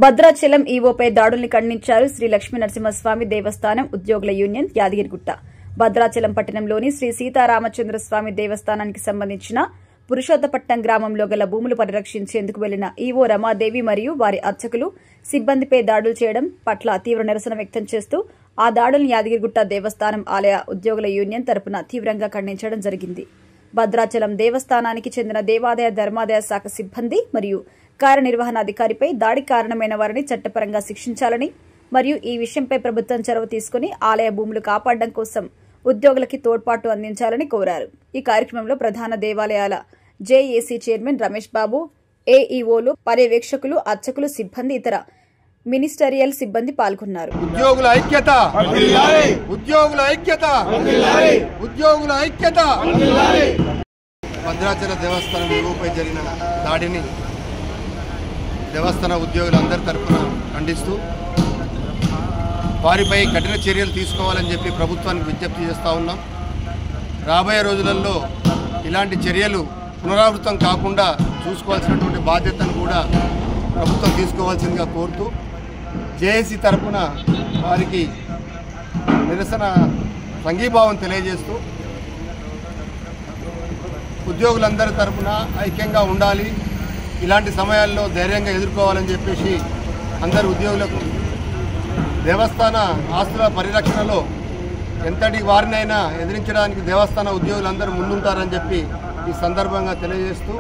భద్రాచలం ఈవోపై దాడుల్ని ఖండించారు శ్రీ లక్ష్మీ నరసింహస్వామి దేవస్థానం ఉద్యోగుల యూనియన్ యాదగిరిగుట్ట. భద్రాచలం పట్టణంలోని శ్రీ సీతారామచంద్రస్వామి దేవస్థానానికి సంబంధించిన పురుషోత్తపట్నం గ్రామంలో గల భూములు పరిరక్షించేందుకు వెళ్లిన ఈవో రమాదేవి మరియు వారి అర్చకులు సిబ్బందిపై దాడులు చేయడం పట్ల తీవ్ర నిరసన వ్యక్తం చేస్తూ ఆ దాడులను యాదగిరిగుట్ట దేవస్థానం ఆలయ ఉద్యోగుల యూనియన్ తరపున తీవ్రంగా ఖండించడం జరిగింది. భద్రాచలం దేవస్థానానికి చెందిన దేవాదాయ ధర్మాదాయ శాఖ సిబ్బంది మరియు కార్యనిర్వహణాధికారిపై దాడికి కారణమైన వారిని చట్టపరంగా శిక్షించాలని మరియు ఈ విషయంపై ప్రభుత్వం చొరవ తీసుకుని ఆలయ భూములు కాపాడడం కోసం ఉద్యోగులకి తోడ్పాటు అందించాలని కోరారు. ఈ కార్యక్రమంలో ప్రధాన దేవాలయాల జేఏసీ చైర్మన్ రమేష్ బాబు, ఏఈఓలు, పర్యవేక్షకులు, అర్చకులు, సిబ్బంది, ఇతర మినిస్టరియల్ సిబ్బంది పాల్గొన్నారు. ఉద్యోగుల ఐక్యత, ఉద్యోగుల ఐక్యత, ఉద్యోగుల ఐక్యత. భద్రాచల దేవస్థానం ఈవోపై జరిగిన దాడిని దేవస్థాన ఉద్యోగులందరి తరఫున ఖండిస్తూ వారిపై కఠిన చర్యలు తీసుకోవాలని చెప్పి ప్రభుత్వానికి విజ్ఞప్తి చేస్తూ ఉన్నాం. రాబోయే రోజులలో ఇలాంటి చర్యలు పునరావృతం కాకుండా చూసుకోవాల్సినటువంటి బాధ్యతను కూడా ప్రభుత్వం తీసుకోవాల్సిందిగా కోరుతూ జేఏసీ తరఫున వారికి నిరసన సంఘీభావం తెలియజేస్తూ ఉద్యోగులందరి తరఫున ఐక్యంగా ఉండాలి, ఇలాంటి సమయాల్లో ధైర్యంగా ఎదుర్కోవాలని చెప్పేసి అందరు ఉద్యోగులకు దేవస్థాన ఆస్తుల పరిరక్షణలో ఎంతటి వారినైనా ఎదిరించడానికి దేవస్థాన ఉద్యోగులందరూ ముందుంటారని చెప్పి ఈ సందర్భంగా తెలియజేస్తూ